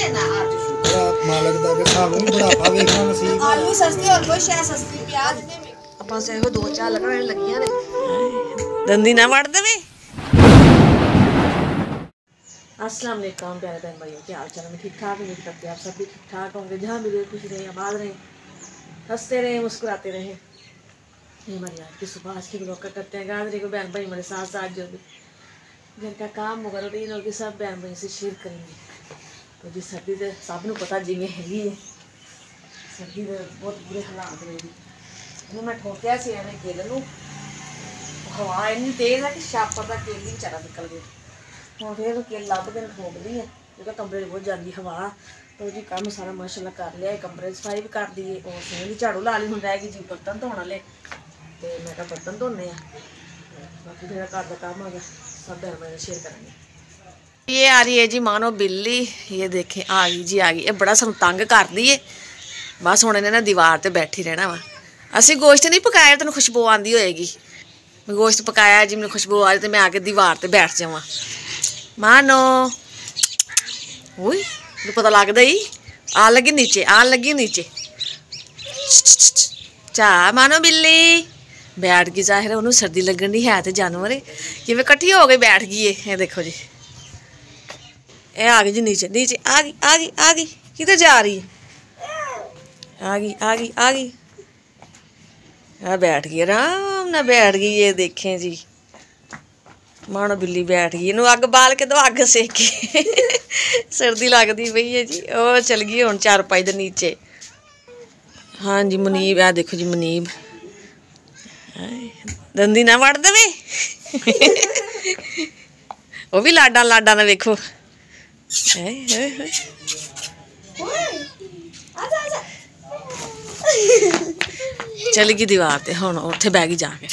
लेना मालक दा के सानू भी बुढ़ापा वेखना नसीब आलू सस्ते और कोई शय सस्ती प्याज ने ਆਪਾਂ ਸਹਿਓ ਦੋ ਚਾਰ ਲੱਗਣ ਲੱਗੀਆਂ ਨੇ दंदी ना वड़ देवे। अस्सलाम वालेकुम प्यारे बहन भाइयों, क्या हाल चाल है? ठीक ठाक उम्मीद करते हैं आप सब भी ठीक ठाक होंगे। जहाँ मिले खुश रहे, आबाद रहे, हंसते रहे, मुस्कुराते रहे। ये हमारी आज की सुबह आज की ब्लॉग करते हैं। गाजरे को बहन भाई हमारे साथ साथ जो भी घर का काम होगा, रूटीन होगी, सब बहन भाई से शेयर करेंगे। तो जी सर्दी से सब नूं पता जिवें हैगी है, सर्दी के बहुत बुरे हालात रहे। मैं ठोकिया सी एवं केल नूं, हवा इन्नी तेज़ है कि छापर का केल ही बेचारा निकल गया। हम फिर केल लभ के ठोक ली है क्योंकि कमरे में बहुत जाती हवा। तो जी काम सारा माशाल्लाह कर लिया, कमरे की सफाई भी कर दी है और सिंह की झाड़ू ला ली। हम रह गई जी बर्तन धोने वाले, तो मैं कहा बर्तन धोने बाकी मेरा घर का काम हो गया, सब बहन भाई शेयर करेंगे। ये आ रही है जी मानो बिल्ली, ये देखें आ गई जी, आ गई। ये बड़ा सानू तंग कर दी है, बस हुण इन्हें ना दीवार ते बैठी रहना वा। असीं गोश्त नहीं पकाया, तेन खुशबू आती होएगी। मैं गोश्त पकाया जी, मैंने खुशबू आ रही तो मैं आके दीवार ते बैठ जावां। मानो ओए पता लगदा ही आ लगी नीचे, आ लगी नीचे। चा मानो बिल्ली बैठ गई। जाहिर है उन्होंने सर्दी लगन दी है, तो जानवर है कि वे कट्ठी हो गई बैठ गई है। ये देखो जी, ये आ गई जी नीचे, नीचे आ गई, आ गई, आ गई। किधर जा रही है? आ गई, आ गई, आ गई। बैठ गई, आराम ना बैठ गई। ये देखें जी मानो बिल्ली बैठ गई। इनू अग बाल के दो, अग सेके सर्दी लगती पई है जी। और चल गई हुण चारपाई दे नीचे। हाँ जी मुनीब, आ देखो जी मुनीब, दंदी ना वड़ देवे वो भी लाडा लाडा ना वेखो। चल गई दीवार ते, हुण उत्थे बह गई जाके।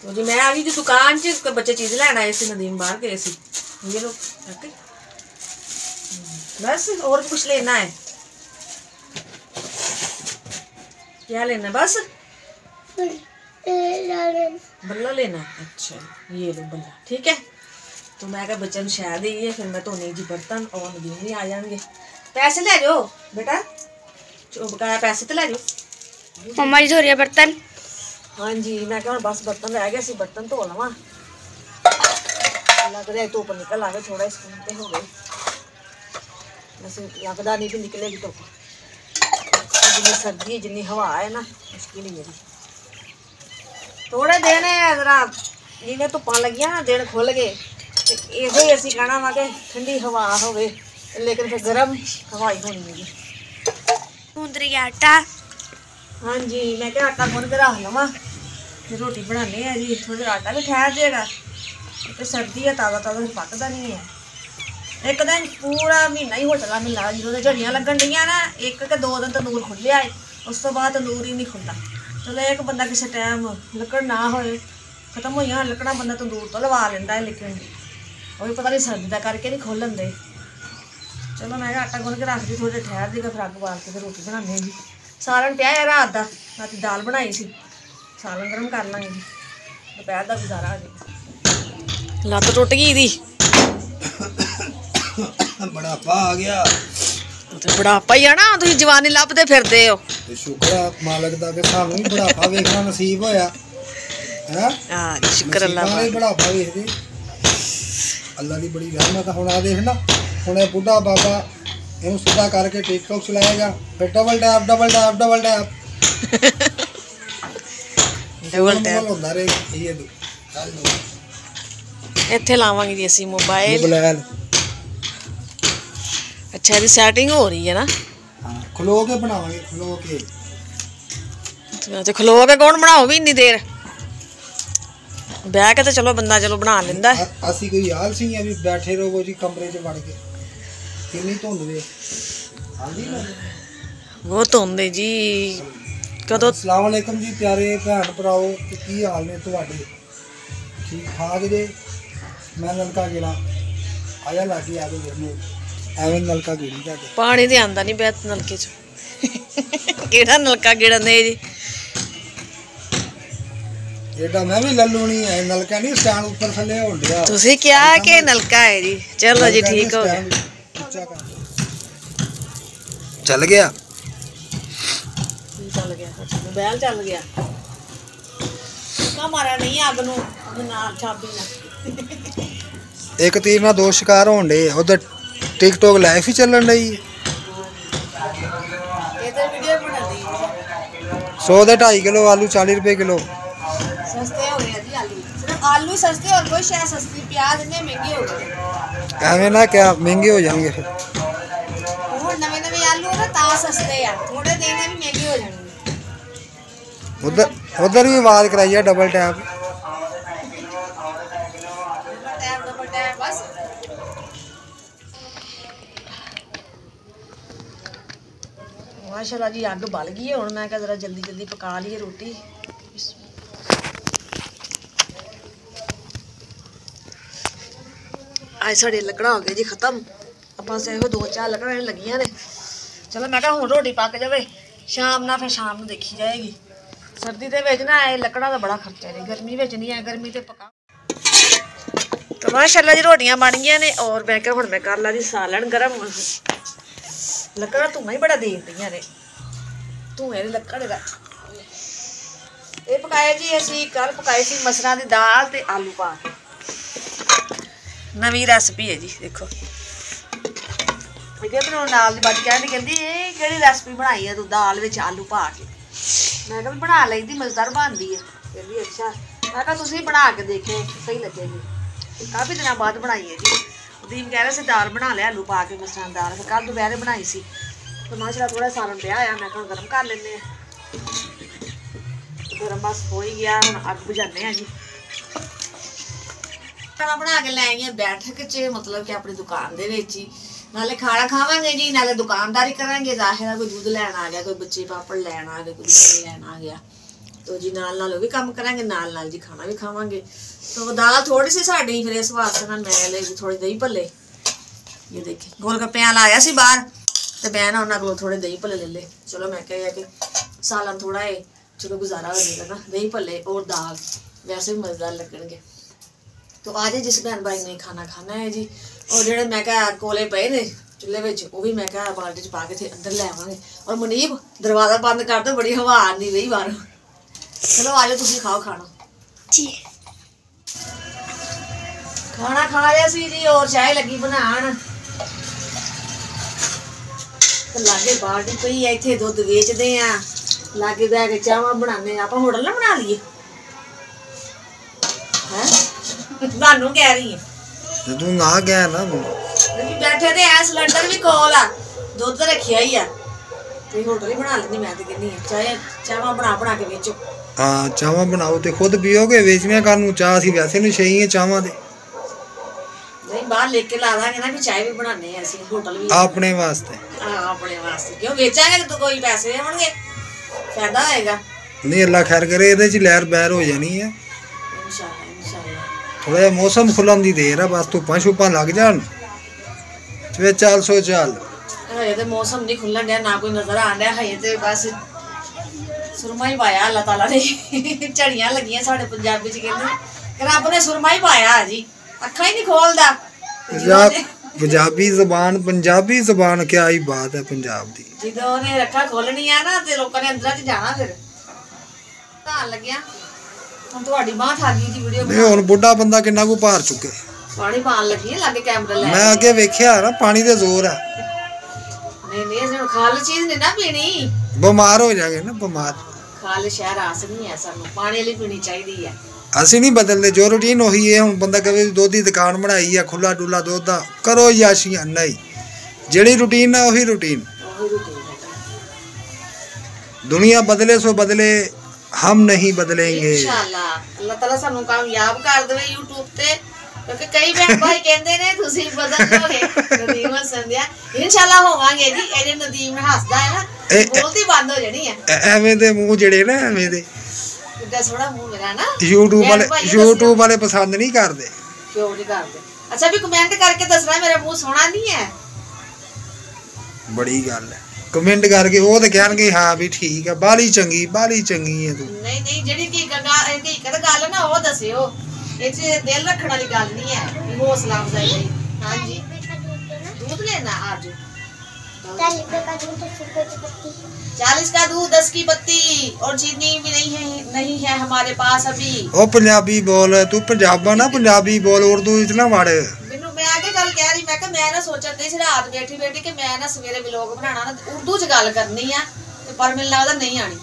तो जी मैं आ गई जी दुकान च, बच्चे चीज़ लैन आए थे, नदीम बाहर गए थे। ये लोग बस और कुछ लेना है? क्या लेना है? बस बल्ला लेना है। अच्छा ये लो बल्ला, ठीक है। तो मैं क्या बच्चों को शायद ही है, फिर मैं धोने जी बर्तन और नदीम भी आ जाएंगे। पैसे ले जाओ बेटा, बकाया पैसे तो ले जाओ। मम्मा जी धो रही है बर्तन। हाँ जी मैं क्या बस बर्तन रह गए, बर्तन धो लवा। लग रहा है धुप निकल आवे थोड़ा, स्कूल पे हो गई वैसे लगता नहीं भी निकलेगी धुप। जितनी सर्दी जितनी हवा है ना, मुश्किल ही है जी। थोड़े दिन जरा जिन्हें धुप्पा लगिया ना, दिन खुल गए इसे ही असी कहना वा कि ठंडी हवा हो, लेकिन फिर गर्म हवा ही होनी है जी। गूंदरी आटा। हाँ जी मैं क्या आटा गुन के रख लवा, फिर रोटी बनाने हैं जी। थोड़ी देर आटा भी ठहर जाएगा, तो सर्दी है ताज़ा ताज़ा पकता नहीं है। एक दिन पूरा महीना ही हो चला मिला जो झड़ियाँ लगन डियाँ ना, एक के 2 दिन तंदूर खुलिया है, उस तो बाद तंदूर ही नहीं खुलता। चलो एक बंदा किसी टाइम लकड़ ना हो खत्म हो लकड़ा बंदा तंदूर तो लवा लेंदा है, लेकिन वो भी पता नहीं सर्दी का करके नहीं खोलन दे। चलो मैं आटा गुन के रख दी, थोड़ी देर ठहर दी, फिर अग बाल के फिर रोटी बनाने जी। सालन पिया है रात का, रात दाल बनाई सी, सालन गर्म कर लांगे जी, दोपहर का गुजारा आ जाएगा। लत्त टुट गई दी, बुढ़ापा आ गया। बुढ़ापा ही है ना, तुम जवानी लभदे फिरदे हो। शुक्र है मालक दा के सानू भी बुढ़ापा वेखना नसीब होया है। हां शुक्र अल्लाह दा, बुढ़ापा वेखदे अल्लाह दी बड़ी रहमत है। हुण आ देखना, हुण ये बुढ़ा बाबा इन्हू सीधा करके टिकटॉक चलाएगा, फिर double tap double tap double tap double tap होंदा रहेगा। ये दो ਇੱਥੇ ਲਾਵਾਂਗੇ ਜੀ ਅਸੀਂ ਮੋਬਾਈਲ। अच्छा ਇਹਦੀ ਸੈਟਿੰਗ ਹੋ ਰਹੀ ਹੈ ਨਾ। ਹਾਂ ਖਲੋ ਕੇ ਬਣਾਵਾਂਗੇ, ਖਲੋ ਕੇ। ਤੇ ਖਲੋ ਕੇ ਕੌਣ ਬਣਾਓ ਵੀ ਇੰਨੀ ਦੇਰ, ਬਹਿ ਕੇ ਤਾਂ ਚਲੋ ਬੰਦਾ ਚਲੋ ਬਣਾ ਲੈਂਦਾ। ਅਸੀਂ ਕੋਈ ਆਲਸੀ ਆ ਵੀ ਬੈਠੇ ਰਹੋ ਜੀ ਕਮਰੇ 'ਚ ਵੜ ਕੇ, ਕਿੰਨੀ ਧੁੰਦ ਵੇ। ਹਾਂਜੀ ਬਹੁਤ ਧੁੰਦ ਹੈ ਜੀ। ਕਦੋਂ अस्सलाम वालेकुम जी प्यारे भैन भराओ, की हाल ने तुहाडे? ठीक ठाक जे? मैं नलका गेड़ा आया लागे आ गए एवं नलका गेड़ी जाके पानी तो आंदा नहीं बैत नलके च केड़ा नलका गेड़ने जी। एडा मैं भी लल्लू नहीं है, नलका नहीं स्टैंड ऊपर थले होण दिया। तुसी क्या के नलका है जी। चलो जी ठीक हो गया। ਉੱਚਾ ਕਰ ਚੱਲ ਗਿਆ ਕੀ ਚੱਲ ਗਿਆ ਮੋਬਾਈਲ ਚੱਲ ਗਿਆ ਕਾ ਮਾਰਿਆ ਨਹੀਂ ਅੱਗ ਨੂੰ ਨਾ ਛਾਬੀ ਨਾ ਇੱਕ ਤੀਰ ਨਾਲ ਦੋ ਸ਼ਿਕਾਰ ਹੋਣ ਡੇ ਉਧਰ ਟਿਕਟੋਕ ਲਾਈਵ ਹੀ ਚੱਲਣ ਡਈ ਇਹ ਤੇ ਵੀਡੀਓ ਬਣਾਉਂਦੀ 100 ਦੇ 2.5 ਕਿਲੋ ਆਲੂ 40 ਰੁਪਏ ਕਿਲੋ ਸਸਤੇ ਹੋ ਗਏ ਆ ਜੀ ਆਲੂ ਸਿਰਫ ਆਲੂ ਹੀ ਸਸਤੇ ਹੋਰ ਕੋਈ ਸ਼ੈ ਸਸਤੀ ਪਿਆਜ਼ ਇੰਨੇ ਮਹਿੰਗੇ ਹੋ ਗਏ ਐਵੇਂ ਨਾ ਕਿਆ ਮਹਿੰਗੇ ਹੋ ਜਾਣਗੇ ਫਿਰ ਹੁਣ ਨਵੇਂ ਨਵੇਂ ਆਲੂ ਨਾ ਤਾਂ ਸਸਤੇ ਆ ਥੋੜੇ ਦਿਨ ਵੀ ਮਹਿੰਗੇ ਹੋ ਜਾਣਗੇ ਉਧਰ ਵੀ ਆਵਾਜ਼ ਕਰਾਈ ਆ ਡਬਲ ਟੈਪ ਟੈਪ ਬਸ ਮਾਸ਼ਾਅੱਲਾ ਜੀ ਅੱਗ ਬਲ ਗਈ ਹੈ ਹੁਣ ਮੈਂ ਕਿਹਾ ਜ਼ਰਾ ਜਲਦੀ ਜਲਦੀ ਪਕਾ ਲਈਏ ਰੋਟੀ ਅੱਜ ਸਾਡੇ ਲੱਕੜਾਂ ਹੋ ਗਏ ਜੀ ਖਤਮ ਆਪਾਂ ਇਹੋ 2-4 ਲੱਕੜਾਂ ਲੱਗੀਆਂ ਨੇ ਚਲੋ ਮੈਂ ਕਿਹਾ ਹੁਣ ਰੋਟੀ ਪੱਕ ਜਾਵੇ ਸ਼ਾਮ ਨਾਲ ਫਿਰ ਸ਼ਾਮ ਨੂੰ ਦੇਖੀ ਜਾਏਗੀ ਸਰਦੀ ਦੇ ਵਿੱਚ ਨਾ ਇਹ ਲੱਕੜਾਂ ਦਾ ਬੜਾ ਖਰਚਾ ਹੈ ਗਰਮੀ ਵਿੱਚ ਨਹੀਂ ਹੈ ਗਰਮੀ ਤੇ ਪਕਾ ਤਾਂ ਮਾਸ਼ਾਅੱਲਾ ਜੀ ਰੋਟੀਆਂ ਬਣ ਗਈਆਂ ਨੇ ਔਰ ਮੈਂ ਕਿਹਾ ਹੁਣ ਮੈਂ ਕਰ ਲਾ ਜੀ ਸਾਲਣ ਗਰਮ ਲੱਕੜਾਂ ਧੂੰਆਂ ਹੀ ਬੜਾ ਦੇ ਦਿੰਦੀਆਂ ਨੇ ਧੂਏ ਦੀ ਲੱਕੜ ਦਾ ਇਹ ਪਕਾਏ ਜੀ ਅਸੀਂ ਕੱਲ ਪਕਾਏ ਸੀ ਮਸਰਾਂ ਦੀ ਦਾਲ ਤੇ ਆਲੂ ਪਾ ਕੇ ਨਵੀਂ ਰੈਸਪੀ ਹੈ ਜੀ ਦੇਖੋ ਇਹਦੇ ਬਣਾਉਣ ਨਾਲ ਦੀ ਬਾਜੀ ਕਹਿੰਦੀ ਇਹ ਕਿਹੜੀ ਰੈਸਪੀ ਬਣਾਈ ਹੈ ਤੂੰ ਦਾਲ ਵਿੱਚ ਆਲੂ ਪਾ ਕੇ ਮੈਂ ਕਿਹਾ ਵੀ ਬਣਾ ਲਈਦੀ ਮਜ਼ੇਦਾਰ ਬਣਦੀ ਹੈ ਕਹਿੰਦੀ ਅੱਛਾ ਮੈਂ ਕਿਹਾ ਤੁਸੀਂ ਬਣਾ ਕੇ ਦੇਖਿਓ ਸਹੀ ਲੱਗੇਗੀ ਕਾਫੀ ਦਿਨਾਂ ਬਾਅਦ ਬਣਾਈ ਹੈ ਜੀ ਦੀਪ ਕਹਿ ਰਿਹਾ ਸੀ ਦਾਲ ਬਣਾ ਲਿਆ ਆਲੂ ਪਾ ਕੇ ਮਸਰਾਂ ਦੀ ਦਾਲ ਫਿਰ ਕੱਲ ਦੁਪਹਿਰੇ ਬਣਾਈ ਸੀ ਤੇ ਮਾਸ਼ਾਅੱਲਾ ਥੋੜਾ ਸਾਰਨ ਪਿਆ ਆ ਮੈਂ ਕਿਹਾ ਗਰਮ ਕਰ ਲੈਂਦੇ ਆ ਗਰਮ ਬਸ ਹੋ ਹੀ ਗਿਆ ਹੁਣ ਅੱਗ ਬੁਝਾਉਂਦੇ ਆ ਜੀ ਖਾਣਾ ਬਣਾ ਕੇ ਲੈ ਆਈਆਂ ਬੈਠਕ 'ਚ ਮਤਲਬ ਕਿ ਆਪਣੀ ਦੁਕਾਨ ਦੇ ਵਿੱਚ ਹੀ ਨਾਲੇ ਖਾਣਾ ਖਾਵਾਂਗੇ ਜੀ ਨਾਲੇ ਦੁਕਾਨਦਾਰੀ ਕਰਾਂਗੇ ਜ਼ਾਹਿਰ ਹੈ ਕੋਈ ਦੁੱਧ ਲੈਣ ਆ ਗਿਆ ਕੋਈ ਬੱਚੇ ਪਾਪੜ ਲੈਣ ਆ ਗਏ ਕੋਈ ਦਹੀਂ ਲੈਣ ਆ ਗਿਆ तो जी नाल नाल वो भी काम करेंगे नाल जी खाना भी खावांगे तो दाल थोड़ी सी साड़ी फिर इस वास्ते ना मैं ले थोड़ी दही भल्ले ये देखे गोलगप्पे लाया सी बाहर तो मैं ना उन्होंने को थोड़े दही भल्ले ले ले चलो मैं क्या कि सालन थोड़ा है चलो गुजारा हो जाएगा ना दही भल्ले और दाल वैसे भी मज़ेदार लगेंगे तो आज जिस बहन भाई ने खाना खाना है जी और जो मैं क्या कोले पे ने चूल्हे में वो भी मैं क्या बाल्टी च पा के अंदर ले आवांगे और मुनीब दरवाज़ा बंद कर दो बड़ी हवा आनी रही बाहर चलो आ जाओ तुम खाओ खाना जी खाना खा लिया सी जी और चाय लगी बनान तो लागे बाल्टी पई है इत्थे दुध बेचदे आ लागे बह के चावां बनाने आप होटल ना बना लिए हैं ਤੁਹਾਨੂੰ ਕਹਿ ਰਹੀ ਹੈ ਤੂੰ ਨਾ ਗਿਆ ਨਾ ਕਿ ਬੈਠੇ ਤੇ ਐ ਸਿਲੰਡਰ ਵੀ ਕੋਲ ਆ ਦੁੱਧ ਰੱਖਿਆ ਹੀ ਆ ਤੇ ਹੋਟਲ ਹੀ ਬਣਾ ਲੈਂਦੀ ਮੈਂ ਤੇ ਕਹਿੰਦੀ ਚਾਹ ਚਾਵਾਂ ਬਣਾ ਕੇ ਵੇਚੋ ਹਾਂ ਚਾਵਾਂ ਬਣਾਓ ਤੇ ਖੁਦ ਪੀਓਗੇ ਵੇਚਣੀਆਂ ਕਰਨ ਨੂੰ ਚਾਹ ਅਸੀਂ ਵੈਸੇ ਨਹੀਂ ਛਈ ਚਾਵਾਂ ਦੇ ਨਹੀਂ ਬਾਹਰ ਲੈ ਕੇ ਲਾ ਦਾਂਗੇ ਨਾ ਵੀ ਚਾਹ ਵੀ ਬਣਾਉਂਦੇ ਆ ਅਸੀਂ ਹੋਟਲ ਵੀ ਆਪਣੇ ਵਾਸਤੇ ਆਪਣੇ ਵਾਸਤੇ ਕਿਉਂ ਵੇਚਾਂਗੇ ਤਾਂ ਕੋਈ ਪੈਸੇ ਆਉਣਗੇ ਫਾਇਦਾ ਹੋਏਗਾ ਨਹੀਂ ਅੱਲਾ ਖੈਰ ਕਰੇ ਇਹਦੇ ਚ ਲਹਿਰ ਬਹਿਰ ਹੋ ਜਾਣੀ ਹੈ ਇਨਸ਼ਾਅੱਲਾ ਇਨਸ਼ਾਅੱਲਾ ਥੋੜਾ ਜਿਹਾ ਮੌਸਮ ਖੁੱਲਣ ਦੀ ਦੇਰ ਆ ਬਸ ਧੁੱਪਾਂ ਛੁੱਪਾਂ ਲੱਗ ਜਾਣ ਤੇ ਚੱਲ ਸੋ ਚੱਲ ਹਜੇ ਤੇ ਮੌਸਮ ਨਹੀਂ ਖੁੱਲਣ ਡਿਆ ਨਾ ਕੋਈ ਨਜ਼ਰ ਆਣ ਡਿਆ ਹਜੇ ਤੇ ਬਸ ਸੁਰਮਾ ਹੀ ਪਾਇਆ ਅੱਲਾਹ ਤਾਲਾ ਨੇ ਝੜੀਆਂ ਲੱਗੀਆਂ ਸਾਡੇ ਪੰਜਾਬੀ ਚ ਕਹਿੰਦੇ ਕਿ ਰੱਬ ਨੇ ਸੁਰਮਾ ਹੀ ਪਾਇਆ ਜੀ ਅੱਖਾਂ ਹੀ ਨਹੀਂ ਖੋਲਦਾ ਪੰਜਾਬੀ ਜ਼ਬਾਨ ਕੀ ਹੀ ਬਾਤ ਹੈ ਪੰਜਾਬ ਦੀ ਜਦੋਂ ਉਹਨੇ ਰੱਖਾਂ ਖੋਲਣੀਆਂ ਨਾ ਤੇ ਲੋਕਾਂ ਨੇ ਅੰਦਰਾਂ ਚ ਜਾਣਾ ਫਿਰ ਧਾਨ ਲੱਗਿਆ ਹੁਣ ਤੁਹਾਡੀ ਬਾਂਹ ਠਾ ਗਈ ਜੀ ਵੀਡੀਓ ਨਹੀਂ ਹੁਣ ਬੁੱਢਾ ਬੰਦਾ ਕਿੰਨਾ ਕੁ ਭਾਰ ਚੁੱਕੇ ਪਾਣੀ ਪਾਣ ਲੱਗੀ ਲਾਗੇ ਕੈਮਰਾ ਲੈ ਮੈਂ ਅੱਗੇ ਵੇਖਿਆ ਨਾ ਪਾਣੀ ਦੇ ਜ਼ੋਰ ਆ ਨਹੀਂ ਅਸੀਂ ਹੁਣ ਖਾਲੀ ਚੀਜ਼ ਨਹੀਂ ਨਾ ਪੀਣੀ ਬਿਮਾਰ ਹੋ ਜਾਗੇ ਨਾ ਬਿਮਾਰ ਖਾਲੀ ਸ਼ਹਿਰ ਆਸ ਨਹੀਂ ਹੈ ਸਾਨੂੰ ਪਾਣੀ ਵਾਲੀ ਪੀਣੀ ਚਾਹੀਦੀ ਹੈ ਅਸੀਂ ਨਹੀਂ ਬਦਲਦੇ ਜੋ ਰੂਟੀਨ ਉਹੀ ਹੈ ਹੁਣ ਬੰਦਾ ਕਹੇ ਦੁੱਧ ਦੀ ਦੁਕਾਨ ਬਣਾਈ ਆ ਖੁੱਲਾ ਡੁੱਲਾ ਦੁੱਧ ਦਾ ਕਰੋ ਯਾਸ਼ੀਆਂ ਨਹੀਂ ਜਿਹੜੀ ਰੂਟੀਨ ਆ ਉਹੀ ਰੂਟੀਨ ਦੁਨੀਆ ਬਦਲੇ ਸੋ ਬਦਲੇ हम नहीं बदलेंगे इंशाल्लाह अल्लाह ताला सानू कामयाब कर देवे YouTube ते क्योंकि कई बहन भाई कहंदे ने तुसी बदल जाओगे नदीम संध्या इंशाल्लाह होवांगे जी एने नदीम हसदा है ना बोलती बंद हो जानी है एवें दे मुंह जड़े ना एवें दे किड्डा सोहना मुंह मेरा ना YouTube वाले पसंद नहीं करदे क्यों नहीं करदे अच्छा भी कमेंट करके दसना मेरा मुंह सोहना नहीं है बड़ी गल है कमेंट करके वो तो कहणगे हां भी ठीक है बाली चंगी है तू नहीं नहीं जेडी की गल ना वो दसियो ए च दिल रखण वाली गल नहीं है हौसला अफजाई हां जी दूध लेना आज 40 रुपए का दूध 10 रुपए की पत्ती 40 का दूध 10 की पत्ती और चीनी भी नहीं है हमारे पास अभी। ओ पंजाबी बोल, तू पंजाबा ना पंजाबी बोल, उर्दू इतना माड़े। मैनू मैं आगे गल कह रही, मैं मैं ना सोचा दी रात बैठी बैठी कि मैं ना सवेरे व्लॉग बनाना ना उर्दू च गल करनी है पर मैनूं लगदा नहीं आनी।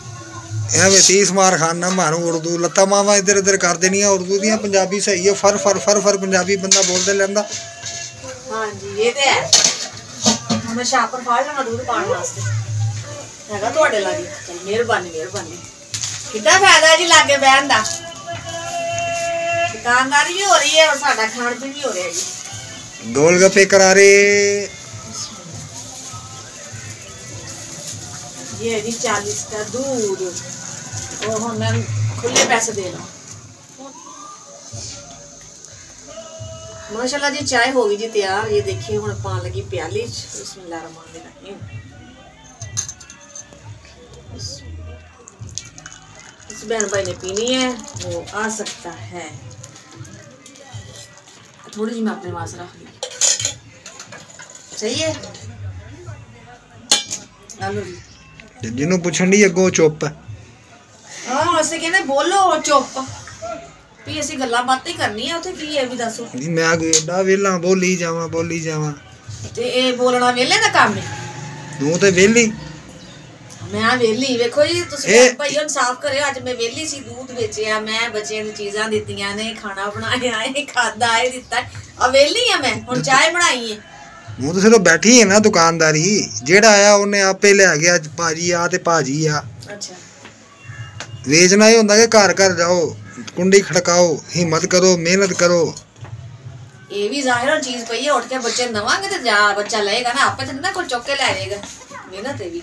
ਐਵੇਂ 30 ਮਾਰ ਖਾਨਾ ਮਾਰੂ ਉਰਦੂ ਲੱਤਾਂ ਮਾਵਾਂ ਇੱਧਰ ਇੱਧਰ ਕਰ ਦੇਣੀਆਂ ਉਰਦੂ ਦੀਆਂ। ਪੰਜਾਬੀ ਸਹੀ ਹੈ, ਫਰ ਫਰ ਫਰ ਫਰ ਪੰਜਾਬੀ ਬੰਦਾ ਬੋਲਦੇ ਲੈਂਦਾ। ਹਾਂਜੀ ਇਹ ਤੇ ਹੈ। ਮੈਂ ਸ਼ਾਪਰ ਫਾੜ ਲੈਣਾ दूध ਪਾਣ ਵਾਸਤੇ ਹੈਗਾ ਤੁਹਾਡੇ ਲਾਗੇ। ਚਲ ਮਿਹਰਬਾਨੀ ਮਿਹਰਬਾਨੀ। ਕਿੱਦਾਂ ਫਾਇਦਾ ਜੀ ਲਾਗੇ ਬਹਿਣ ਦਾ, ਦੁਕਾਨਦਾਰੀ ਵੀ ਹੋ ਰਹੀ ਹੈ और ਸਾਡਾ ਖਾਣ ਪੀਣ ਵੀ ਹੋ ਰਿਹਾ ਜੀ। गोलगप्पे करारे। ये है जी 40 का दूध और हम मैं खुले पैसे दे रहा हूँ। माशाल्लाह जी चाय हो गई जी तैयार। ये देखिए हुण पान लगी प्याली च। बिस्मिल्लाहिर्रहमानिर्रहीम। इस बहन भाई ने पीनी है वो आ सकता है। थोड़ी जी मैं अपने पास रख ली। सही है। आलू जी ਜਿਹਨੂੰ ਪੁੱਛਣ ਦੀ ਅੱਗੋਂ ਚੁੱਪ ਹੈ। ਹਾਂ ਅਸੀਂ ਕਹਿੰਦੇ ਬੋਲੋ ਚੁੱਪ ਵੀ ਅਸੀਂ ਗੱਲਾਂ ਬਾਤਾਂ ਹੀ ਕਰਨੀ ਆ। ਉੱਥੇ ਕੀ ਹੈ ਵੀ ਦੱਸੋ। ਨਹੀਂ ਮੈਂ ਕੋਈ ਏਡਾ ਵਿਹਲਾ ਬੋਲੀ ਜਾਵਾਂ ਤੇ ਇਹ ਬੋਲਣਾ ਵਿਹਲੇ ਦਾ ਕੰਮ ਹੈ। ਤੂੰ ਤੇ ਵਿਹਲੀ। ਮੈਂ ਵਿਹਲੀ ਵੇਖੋ ਜੀ ਤੁਸੀਂ ਭਾਈ ਇਨਸਾਫ ਕਰਿਓ। ਅੱਜ ਮੈਂ ਵਿਹਲੀ ਸੀ, दूध ਵੇਚਿਆ ਮੈਂ, ਬੱਚਿਆਂ ਨੂੰ ਚੀਜ਼ਾਂ ਦਿੱਤੀਆਂ ਨੇ, ਖਾਣਾ ਬਣਾਇਆ ਹੈ, ਖਾਦਾ ਇਹ ਦਿੱਤਾ ਆ। ਵਿਹਲੀ ਆ ਮੈਂ, ਹੁਣ ਚਾਹ ਬਣਾਈ ਹੈ। ਮੂੰਹ ਤੇ ਸਿਰੋਂ ਬੈਠੀ ਹੈ ਨਾ ਦੁਕਾਨਦਾਰੀ। ਜਿਹੜਾ ਆਇਆ ਉਹਨੇ ਆਪੇ ਲੈ ਗਿਆ। ਭਾਜੀ ਆ ਤੇ ਭਾਜੀ ਆ। ਅੱਛਾ ਵੇਚਣਾ ਇਹ ਹੁੰਦਾ ਕਿ ਘਰ ਘਰ ਜਾਓ, ਕੁੰਡੀ ਖੜਕਾਓ, ਹਿੰਮਤ ਕਰੋ, ਮਿਹਨਤ ਕਰੋ। ਇਹ ਵੀ ਜ਼ਾਹਿਰ ਚੀਜ਼ ਪਈ ਹੈ। ਉੱਠ ਕੇ ਬੱਚੇ ਨਵਾਂਗੇ ਤੇ ਜਾ ਬੱਚਾ ਲਏਗਾ ਨਾ, ਆਪੇ ਤੇ ਨਾ ਕੋਈ ਚੁੱਕ ਕੇ ਲੈ ਜਾਏਗਾ। ਮਿਹਨਤ ਹੈ ਵੀ।